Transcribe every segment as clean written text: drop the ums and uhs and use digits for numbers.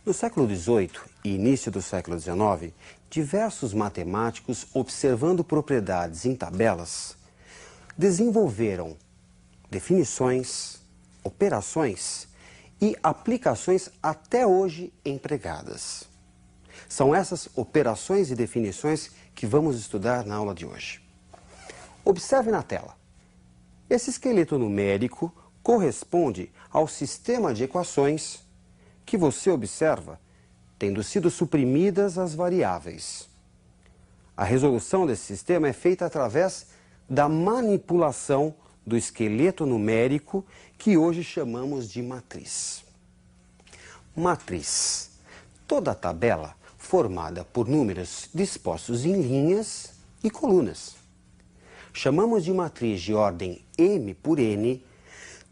No século XVIII e início do século XIX, diversos matemáticos, observando propriedades em tabelas, desenvolveram definições, operações e aplicações até hoje empregadas. São essas operações e definições que vamos estudar na aula de hoje. Observe na tela. Esse esqueleto numérico corresponde ao sistema de equações que você observa tendo sido suprimidas as variáveis. A resolução desse sistema é feita através da manipulação do esqueleto numérico que hoje chamamos de matriz. Matriz. Toda tabela formada por números dispostos em linhas e colunas. Chamamos de matriz de ordem M por N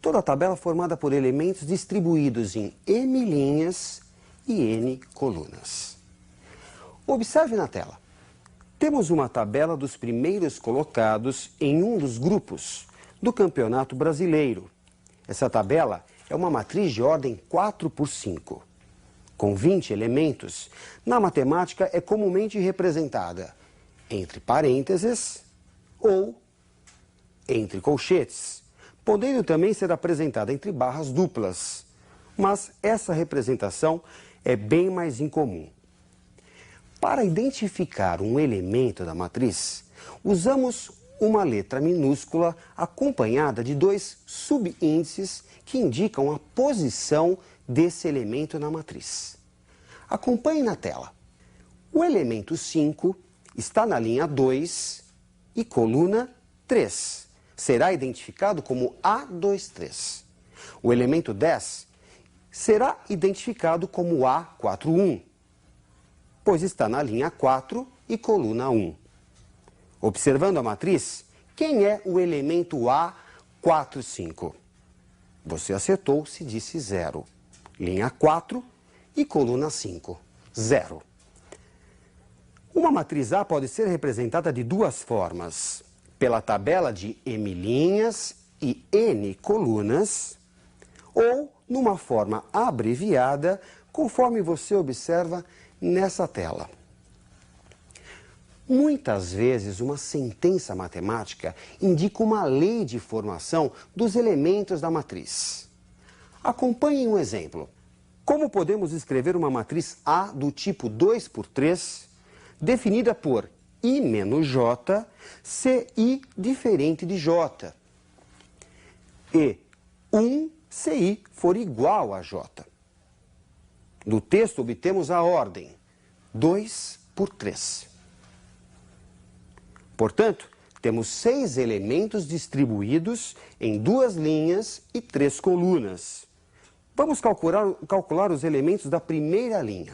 toda tabela formada por elementos distribuídos em M linhas e N colunas. Observe na tela. Temos uma tabela dos primeiros colocados em um dos grupos do Campeonato Brasileiro. Essa tabela é uma matriz de ordem 4 por 5. Com 20 elementos, na matemática é comumente representada entre parênteses ou entre colchetes, podendo também ser apresentada entre barras duplas, mas essa representação é bem mais incomum. Para identificar um elemento da matriz, usamos uma letra minúscula acompanhada de dois subíndices que indicam a posição desse elemento na matriz. Acompanhe na tela. O elemento 5 está na linha 2 e coluna 3. Será identificado como A23. O elemento 10 será identificado como A41, pois está na linha 4 e coluna 1. Observando a matriz, quem é o elemento A45? Você acertou se disse 0. Linha 4 e coluna 5, 0. Uma matriz A pode ser representada de duas formas: pela tabela de M linhas e N colunas, ou numa forma abreviada, conforme você observa nessa tela. Muitas vezes, uma sentença matemática indica uma lei de formação dos elementos da matriz. Acompanhe um exemplo. Como podemos escrever uma matriz A do tipo 2 por 3, definida por I menos J, se I diferente de J, e 1 se I for igual a J. Do texto obtemos a ordem 2 por 3. Portanto, temos 6 elementos distribuídos em 2 linhas e 3 colunas. Vamos calcular os elementos da primeira linha.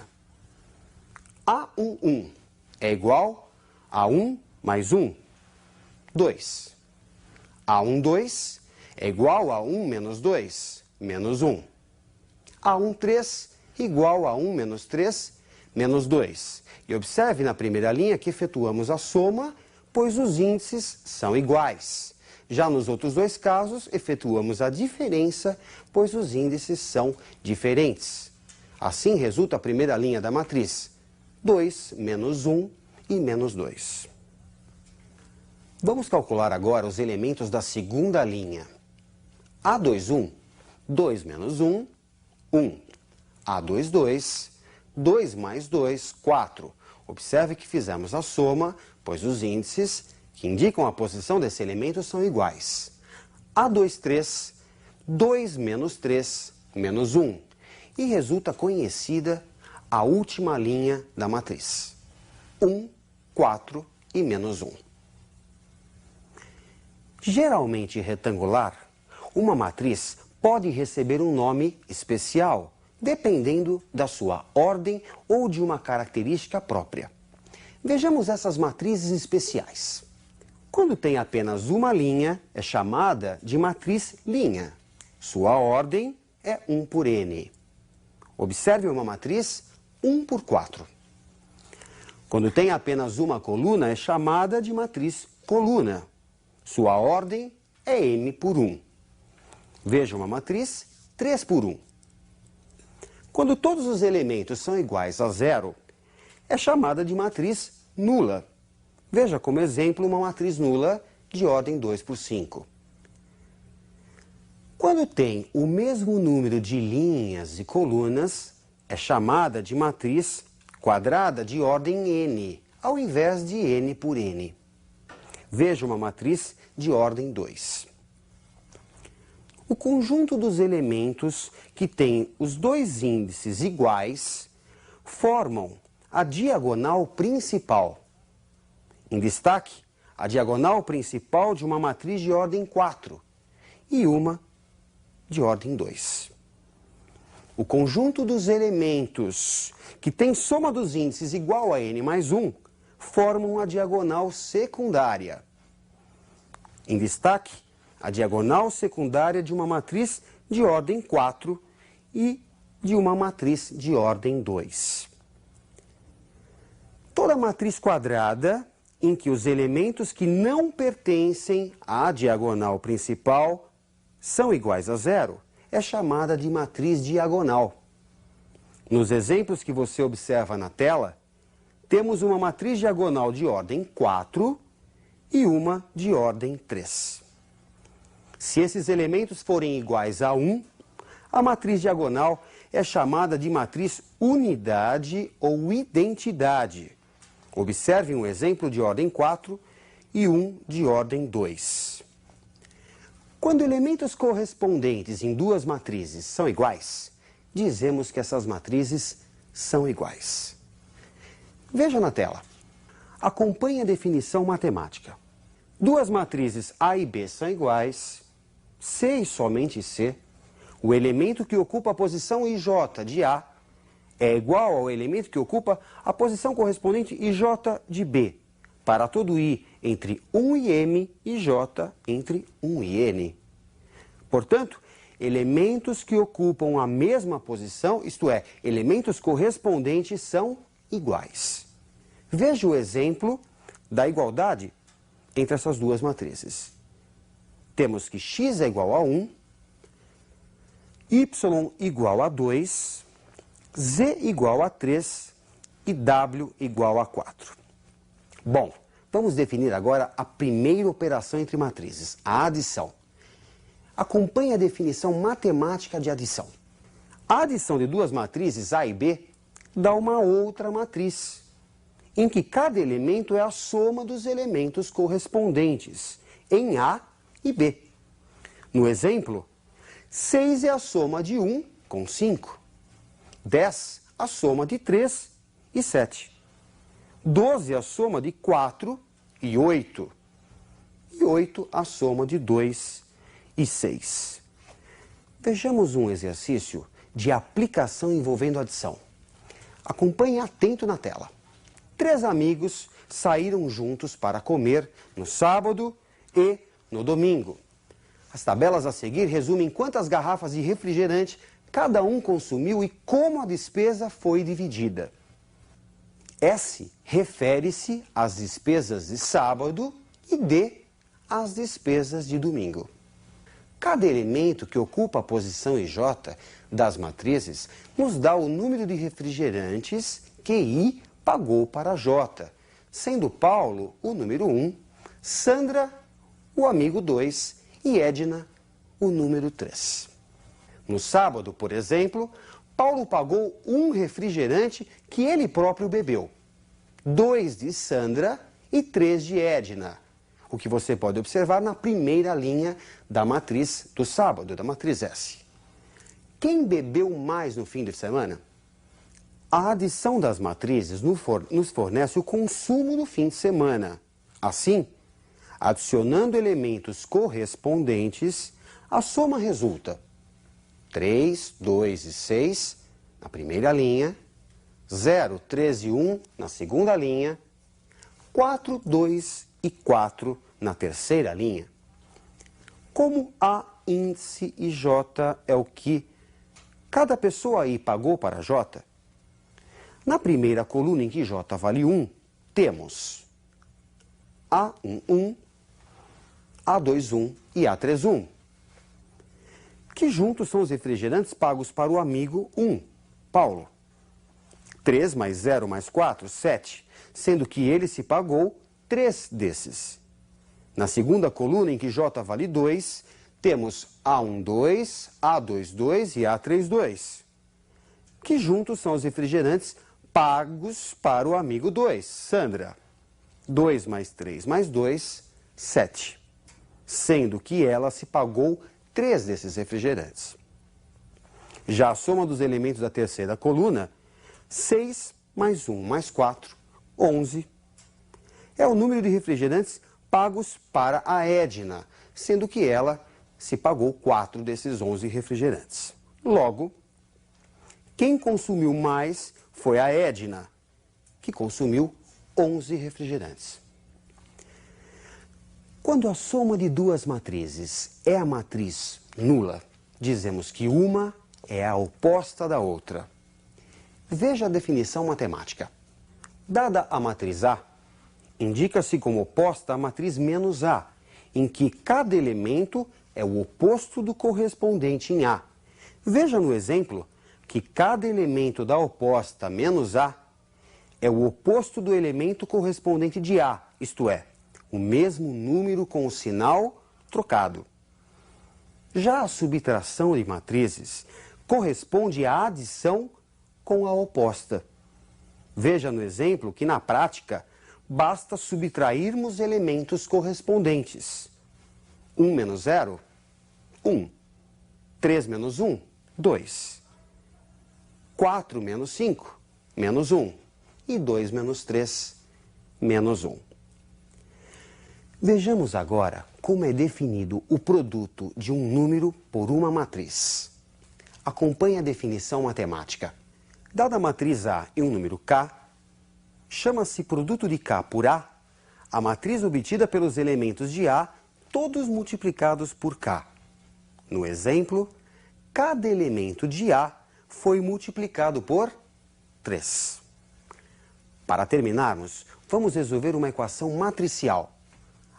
A11 é igual a 1 mais 1, 2. A12 é igual a 1 menos 2, menos 1. A13 igual a 1 menos 3, menos 2. E observe na primeira linha que efetuamos a soma, pois os índices são iguais. Já nos outros dois casos, efetuamos a diferença, pois os índices são diferentes. Assim resulta a primeira linha da matriz: 2 menos 1 e menos 2. Vamos calcular agora os elementos da segunda linha. A21, 2 menos 1, 1. A22, 2 mais 2, 4. Observe que fizemos a soma, pois os índices que indicam a posição desse elemento são iguais. A23, 2 menos 3, menos 1. E resulta conhecida a última linha da matriz: 1, 4 e menos 1. Geralmente retangular, uma matriz pode receber um nome especial, dependendo da sua ordem ou de uma característica própria. Vejamos essas matrizes especiais. Quando tem apenas uma linha, é chamada de matriz linha. Sua ordem é 1 por n. Observe uma matriz 1 por 4. Quando tem apenas uma coluna, é chamada de matriz coluna. Sua ordem é m por 1. Veja uma matriz 3 por 1. Quando todos os elementos são iguais a zero, é chamada de matriz nula. Veja como exemplo uma matriz nula de ordem 2 por 5. Quando tem o mesmo número de linhas e colunas, é chamada de matriz quadrada de ordem n, ao invés de n por n. Veja uma matriz de ordem 2. O conjunto dos elementos que têm os dois índices iguais formam a diagonal principal. Em destaque, a diagonal principal de uma matriz de ordem 4 e uma de ordem 2. O conjunto dos elementos que tem soma dos índices igual a n mais 1 formam a diagonal secundária. Em destaque, a diagonal secundária de uma matriz de ordem 4 e de uma matriz de ordem 2. Toda matriz quadrada em que os elementos que não pertencem à diagonal principal são iguais a zero é chamada de matriz diagonal. Nos exemplos que você observa na tela, temos uma matriz diagonal de ordem 4 e uma de ordem 3. Se esses elementos forem iguais a 1, a matriz diagonal é chamada de matriz unidade ou identidade. Observe um exemplo de ordem 4 e um de ordem 2. Quando elementos correspondentes em duas matrizes são iguais, dizemos que essas matrizes são iguais. Veja na tela. Acompanhe a definição matemática. Duas matrizes A e B são iguais, C e somente C. O elemento que ocupa a posição IJ de A é igual ao elemento que ocupa a posição correspondente IJ de B, para todo I entre 1 e M e J entre 1 e N. Portanto, elementos que ocupam a mesma posição, isto é, elementos correspondentes, são iguais. Veja o exemplo da igualdade entre essas duas matrizes. Temos que x é igual a 1, y igual a 2, z igual a 3 e w igual a 4. Bom, vamos definir agora a primeira operação entre matrizes, a adição. Acompanhe a definição matemática de adição. A adição de duas matrizes A e B dá uma outra matriz, em que cada elemento é a soma dos elementos correspondentes em A e B. No exemplo, 6 é a soma de 1 com 5, 10 a soma de 3 e 7, 12 a soma de 4 e 8, e 8 a soma de 2 e 6. Vejamos um exercício de aplicação envolvendo adição. Acompanhe atento na tela. 3 amigos saíram juntos para comer no sábado e no domingo. As tabelas a seguir resumem quantas garrafas de refrigerante cada um consumiu e como a despesa foi dividida. S refere-se às despesas de sábado e D às despesas de domingo. Cada elemento que ocupa a posição IJ das matrizes nos dá o número de refrigerantes que I pagou para J, sendo Paulo o número 1, Sandra o amigo 2 e Edna o número 3. No sábado, por exemplo, Paulo pagou um refrigerante que ele próprio bebeu, 2 de Sandra e 3 de Edna, o que você pode observar na primeira linha da matriz do sábado, da matriz S. Quem bebeu mais no fim de semana? A adição das matrizes nos fornece o consumo no fim de semana. Assim, adicionando elementos correspondentes, a soma resulta 3, 2 e 6 na primeira linha, 0, 3 e 1 na segunda linha, 4, 2 e 4 na terceira linha. Como A índice e J é o que cada pessoa aí pagou para J, na primeira coluna em que J vale 1, temos A1, 1, A2, 1 e A3, 1, que juntos são os refrigerantes pagos para o amigo 1. Paulo. 3 mais 0 mais 4, 7, sendo que ele se pagou 3 desses. Na segunda coluna, em que J vale 2, temos A12, A22 e A32, que juntos são os refrigerantes pagos para o amigo 2, Sandra. 2 mais 3 mais 2, 7, sendo que ela se pagou 3 desses refrigerantes. Já a soma dos elementos da terceira coluna, 6 mais 1 mais 4, 11, é o número de refrigerantes pagos para a Edna, sendo que ela se pagou 4 desses 11 refrigerantes. Logo, quem consumiu mais foi a Edna, que consumiu 11 refrigerantes. Quando a soma de duas matrizes é a matriz nula, dizemos que uma é a oposta da outra. Veja a definição matemática. Dada a matriz A, indica-se como oposta a matriz menos A, em que cada elemento é o oposto do correspondente em A. Veja no exemplo que cada elemento da oposta menos A é o oposto do elemento correspondente de A, isto é, o mesmo número com o sinal trocado. Já a subtração de matrizes corresponde à adição com a oposta. Veja no exemplo que, na prática, basta subtrairmos elementos correspondentes. 1 menos 0, 1. 3 menos 1, 2. 4 menos 5, menos 1. E 2 menos 3, menos 1. Vejamos agora como é definido o produto de um número por uma matriz. Acompanhe a definição matemática. Dada a matriz A e um número K, chama-se produto de K por A a matriz obtida pelos elementos de A, todos multiplicados por K. No exemplo, cada elemento de A foi multiplicado por 3. Para terminarmos, vamos resolver uma equação matricial.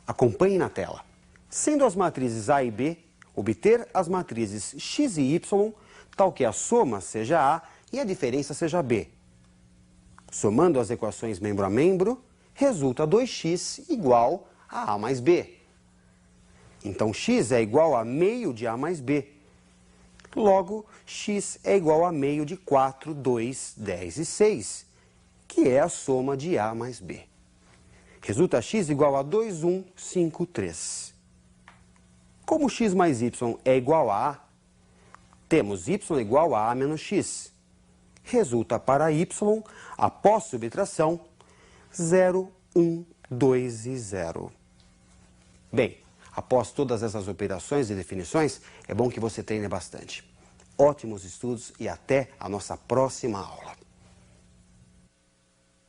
Acompanhe na tela. Sendo as matrizes A e B, obter as matrizes x e y, tal que a soma seja A e a diferença seja B. Somando as equações membro a membro, resulta 2x igual a A mais B. Então, x é igual a meio de A mais B. Logo, x é igual a meio de 4, 2, 10 e 6, que é a soma de A mais B. Resulta x igual a 2, 1, 5, 3. Como x mais y é igual a A, temos y igual a A menos x. Resulta para y, após subtração, 0, 1, 2 e 0. Bem, após todas essas operações e definições, é bom que você treine bastante. Ótimos estudos e até a nossa próxima aula.